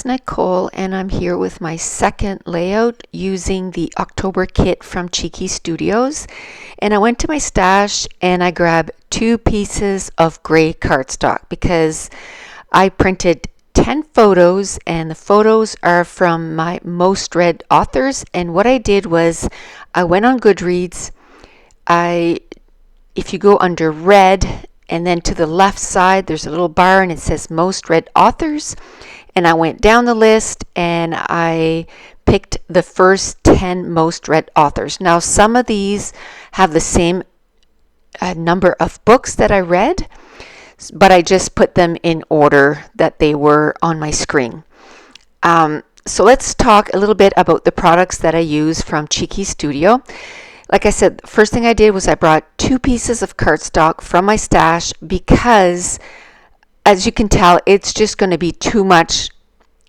it's Nicole, and I'm here with my second layout using the October kit from Cheeky Studios. And I went to my stash and I grabbed 2 pieces of gray cardstock because I printed 10 photos, and the photos are from my most read authors. And what I did was I went on Goodreads. If you go under read, and then to the left side there's a little bar and it says most read authors, and I went down the list and I picked the first 10 most read authors. Now some of these have the same number of books that I read, but I just put them in order that they were on my screen. So let's talk a little bit about the products that I use from Cheeky Studio. Like I said, the first thing I did was I brought 2 pieces of cardstock from my stash because, as you can tell, it's just going to be too much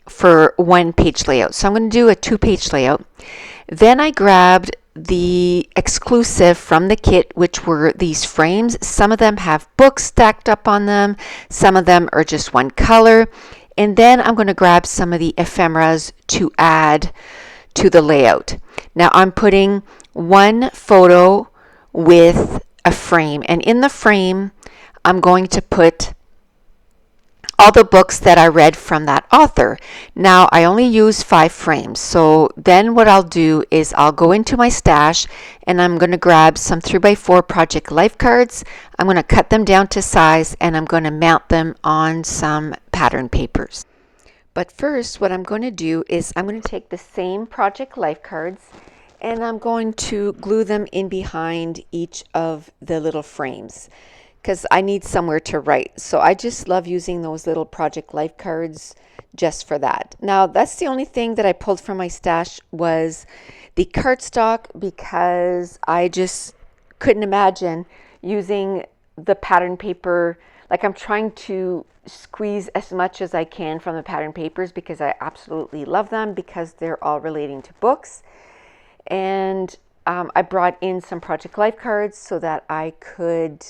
for 1-page layout. So I'm going to do a 2-page layout. Then I grabbed the exclusive from the kit, which were these frames. Some of them have books stacked up on them. Some of them are just one color. And then I'm going to grab some of the ephemeras to add to the layout. Now I'm putting one photo with a frame, and in the frame I'm going to put all the books that I read from that author. Now I only use 5 frames, so then what I'll do is I'll go into my stash and I'm going to grab some 3x4 Project Life cards. I'm going to cut them down to size and I'm going to mount them on some pattern papers. But first, what I'm going to do is I'm going to take the same Project Life cards and I'm going to glue them in behind each of the little frames because I need somewhere to write. So I just love using those little Project Life cards just for that. Now that's the only thing that I pulled from my stash was the cardstock, because I just couldn't imagine using the pattern paper. Like, I'm trying to squeeze as much as I can from the pattern papers because I absolutely love them because they're all relating to books. And I brought in some Project Life cards so that I could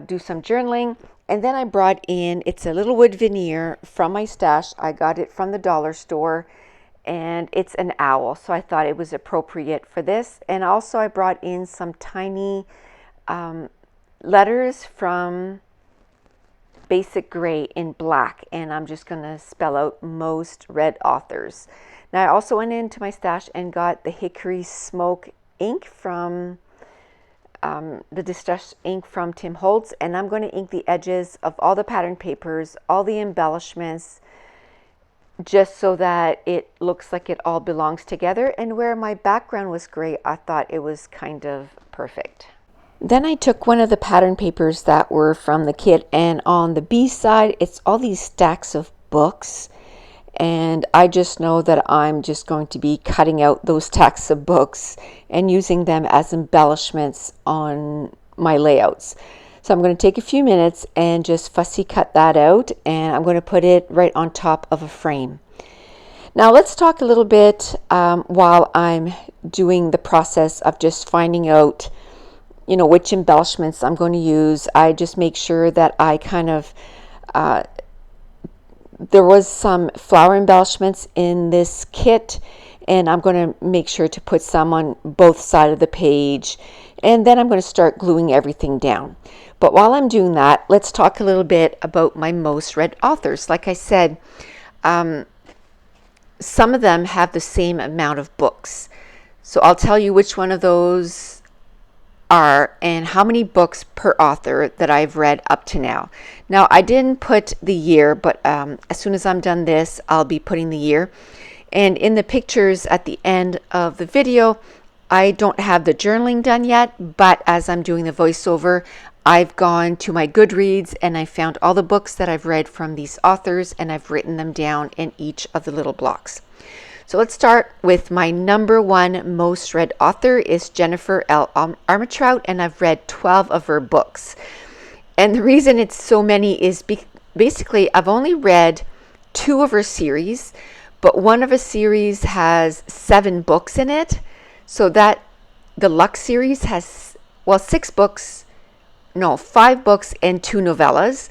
do some journaling. And then I brought in, it's a little wood veneer from my stash. I got it from the dollar store and it's an owl, so I thought it was appropriate for this. And also I brought in some tiny letters from Basic Gray in black, and I'm just going to spell out most read authors. Now I also went into my stash and got the Hickory Smoke ink from the Distress ink from Tim Holtz, and I'm going to ink the edges of all the pattern papers, all the embellishments, just so that it looks like it all belongs together. And where my background was gray, I thought it was kind of perfect. Then I took one of the pattern papers that were from the kit, and on the B side it's all these stacks of books, and I just know that I'm just going to be cutting out those stacks of books and using them as embellishments on my layouts. So I'm going to take a few minutes and just fussy cut that out, and I'm going to put it right on top of a frame. Now let's talk a little bit while I'm doing the process of just finding out which embellishments I'm going to use. I just make sure that I kind of there was some flower embellishments in this kit, and I'm going to make sure to put some on both sides of the page, and then I'm going to start gluing everything down. But while I'm doing that, let's talk a little bit about my most read authors. Like I said, some of them have the same amount of books, so I'll tell you which one of those are and how many books per author that I've read up to now. Now I didn't put the year, but as soon as I'm done this, I'll be putting the year. And in the pictures at the end of the video, I don't have the journaling done yet, but as I'm doing the voiceover, I've gone to my Goodreads and I found all the books that I've read from these authors, and I've written them down in each of the little blocks. So let's start with my number 1 most read author is Jennifer L. Armentrout, and I've read 12 of her books. And the reason it's so many is basically I've only read 2 of her series, but one of her series has 7 books in it. So that the Luxe series has 5 books and 2 novellas.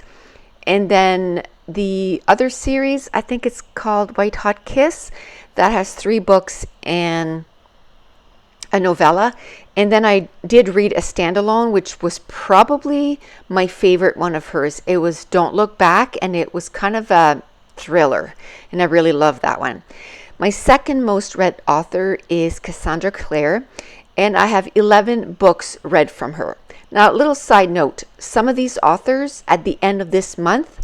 And then the other series, I think it's called White Hot Kiss, that has 3 books and a novella. And then I did read a standalone, which was probably my favorite one of hers. It was Don't Look Back, and it was kind of a thriller, and I really loved that one. My second most read author is Cassandra Clare, and I have 11 books read from her. Now, a little side note, some of these authors at the end of this month,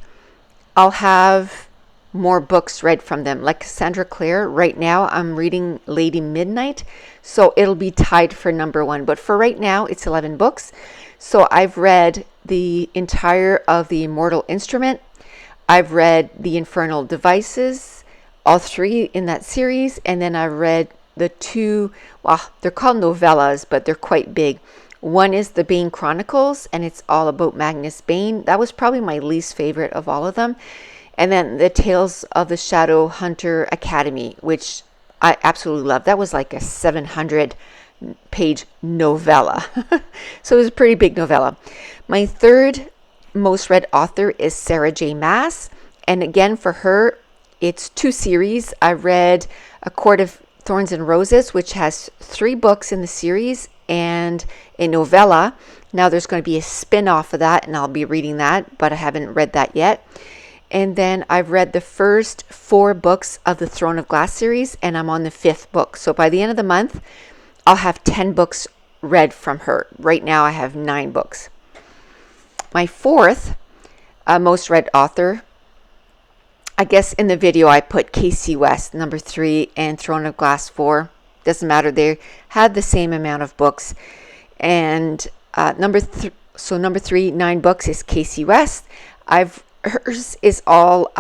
I'll have more books read from them. Like Cassandra Clare, right now I'm reading Lady Midnight, so it'll be tied for number 1. But for right now, it's 11 books. So I've read the entire of The Immortal Instrument. I've read The Infernal Devices, all 3 in that series, and then I've read the 2, well, they're called novellas, but they're quite big. One is The Bane Chronicles, and it's all about Magnus Bane. That was probably my least favorite of all of them. And then The Tales of the Shadow Hunter Academy, which I absolutely love. That was like a 700-page novella. So it was a pretty big novella. My third most read author is Sarah J. Maas. And again, for her, it's 2 series. I read A Court of Thorns and Roses, which has 3 books in the series and a novella. Now there's going to be a spin-off of that, and I'll be reading that, but I haven't read that yet. And then I've read the first 4 books of the Throne of Glass series, and I'm on the 5th book. So by the end of the month, I'll have 10 books read from her. Right now I have 9 books. My fourth most read author, I guess in the video I put Casey West, number 3, and Throne of Glass 4. Doesn't matter, they had the same amount of books. And number 3, 9 books, is Casey West. Hers is all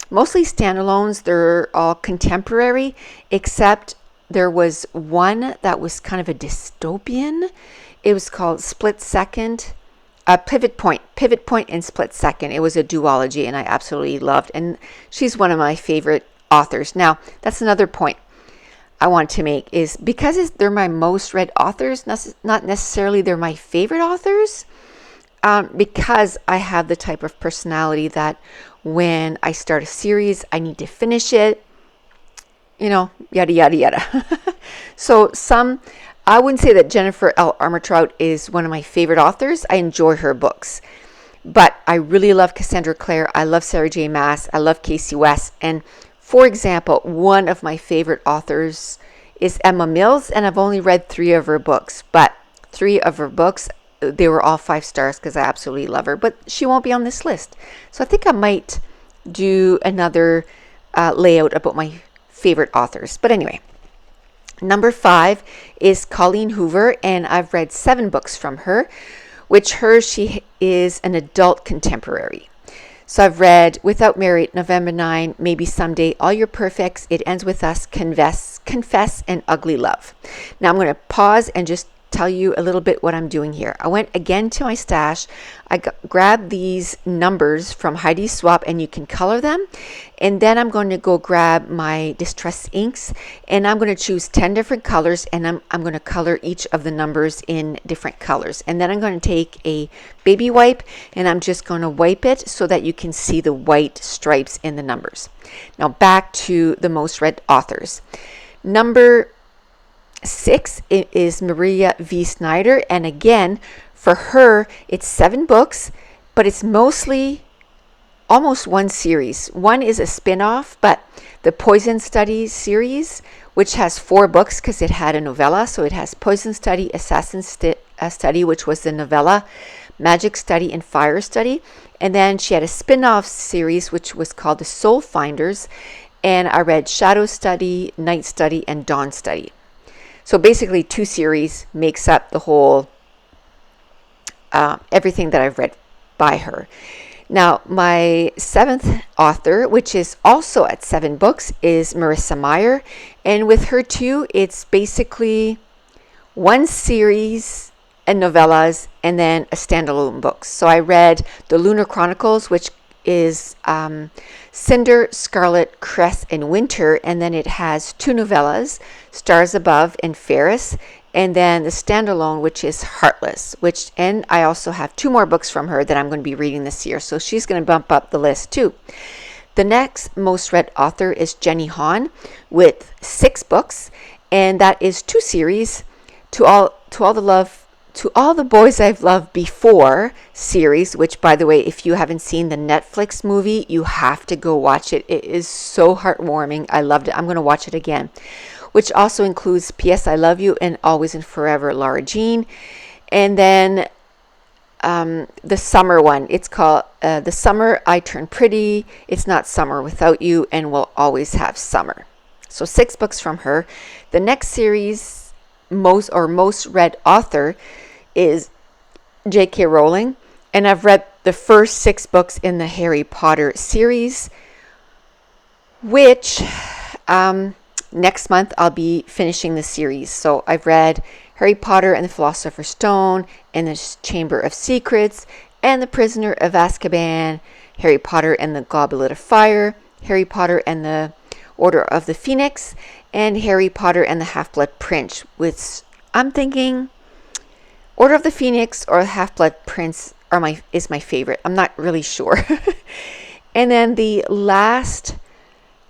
mostly standalones. They're all contemporary, except there was one that was kind of a dystopian. It was called Split Second, Pivot Point and Split Second. It was a duology, and I absolutely loved. And she's one of my favorite authors. Now, that's another point I want to make, is because they're my most read authors, not necessarily they're my favorite authors. Because I have the type of personality that when I start a series, I need to finish it, yada, yada, yada. So I wouldn't say that Jennifer L. Armentrout is one of my favorite authors. I enjoy her books. But I really love Cassandra Clare. I love Sarah J. Maas. I love Casey West. And for example, one of my favorite authors is Emma Mills, and I've only read 3 of her books. But 3 of her books, they were all 5 stars because I absolutely love her, but she won't be on this list. So I think I might do another layout about my favorite authors. But anyway, number 5 is Colleen Hoover, and I've read 7 books from her, she is an adult contemporary. So I've read Without Merit, November 9, Maybe Someday, All Your Perfects, It Ends With Us, Confess, and Ugly Love. Now I'm going to pause and just tell you a little bit what I'm doing here. I went again to my stash. I grabbed these numbers from Heidi Swapp, and you can color them. And then I'm going to go grab my Distress inks, and I'm going to choose 10 different colors, and I'm going to color each of the numbers in different colors. And then I'm going to take a baby wipe, and I'm just going to wipe it so that you can see the white stripes in the numbers. Now back to the most read authors. Number 6 is Maria V. Snyder, and again, for her, it's 7 books, but it's mostly almost one series. One is a spin-off, but the Poison Study series, which has 4 books because it had a novella, so it has Poison Study, Assassin Study, which was the novella, Magic Study, and Fire Study. And then she had a spin-off series, which was called The Soul Finders, and I read Shadow Study, Night Study, and Dawn Study. So basically 2 series makes up the whole, everything that I've read by her. Now, my 7th author, which is also at 7 books, is Marissa Meyer. And with her too, it's basically one series and novellas and then a standalone book. So I read The Lunar Chronicles, which is Cinder, Scarlet, Cress, and Winter, and then it has 2 novellas, Stars Above and Ferris, and then the standalone, which is Heartless, and I also have 2 more books from her that I'm going to be reading this year, so she's going to bump up the list too. The next most read author is Jenny Han with 6 books, and that is 2 series, To All the Boys I've Loved Before series, which, by the way, if you haven't seen the Netflix movie, you have to go watch it. It is so heartwarming. I loved it. I'm going to watch it again. Which also includes P.S. I Love You and Always and Forever, Laura Jean. And then the summer one. It's called The Summer I Turn Pretty, It's Not Summer Without You, and We'll Always Have Summer. So 6 books from her. The next series, most read author, is J.K. Rowling, and I've read the first 6 books in the Harry Potter series, which next month I'll be finishing the series. So I've read Harry Potter and the Philosopher's Stone, and the Chamber of Secrets, and the Prisoner of Azkaban, Harry Potter and the Goblet of Fire, Harry Potter and the Order of the Phoenix, and Harry Potter and the Half-Blood Prince, which I'm thinking Order of the Phoenix or Half-Blood Prince is my favorite. I'm not really sure. And then the last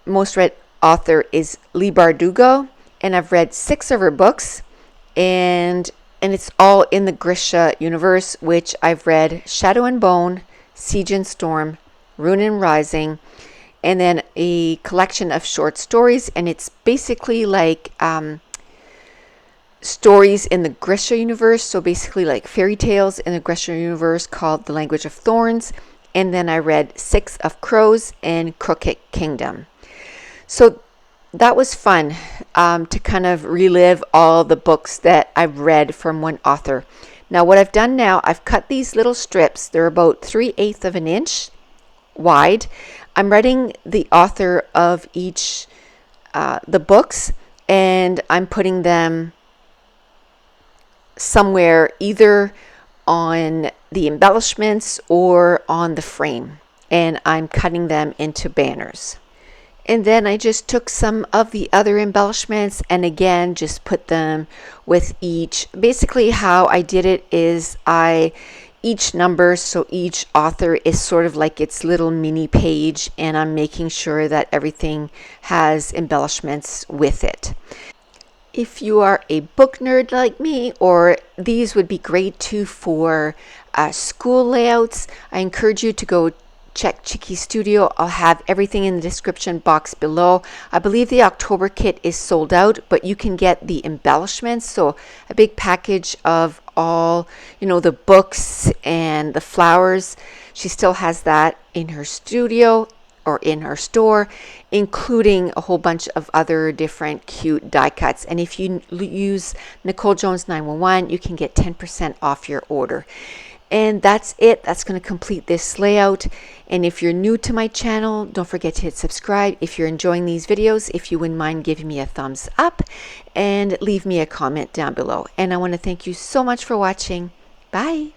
most read author is Leigh Bardugo, and I've read 6 of her books, and it's all in the Grisha universe, which I've read Shadow and Bone, Siege and Storm, Rune and Rising, and then a collection of short stories, and it's basically like stories in the Grisha universe, so basically like fairy tales in the Grisha universe, called The Language of Thorns. And then I read 6 of Crows and Crooked Kingdom. So that was fun to kind of relive all the books that I've read from one author. Now what I've done now, I've cut these little strips. They're about 3/8 of an inch wide. I'm writing the author of each the books, and I'm putting them somewhere either on the embellishments or on the frame, and I'm cutting them into banners. And then I just took some of the other embellishments and again just put them with each. Basically how I did it is each number, so each author is sort of like its little mini page, and I'm making sure that everything has embellishments with it. If you are a book nerd like me, or these would be great too for school layouts, I encourage you to go check Chicky Studio. I'll have everything in the description box below. I believe the October kit is sold out, but you can get the embellishments, so a big package of all, the books and the flowers. She still has that in her studio or in her store, including a whole bunch of other different cute die cuts. And if you use Nicole Jones 911, you can get 10% off your order. And that's it. That's going to complete this layout. And if you're new to my channel, don't forget to hit subscribe. If you're enjoying these videos, if you wouldn't mind giving me a thumbs up and leave me a comment down below. And I want to thank you so much for watching. Bye.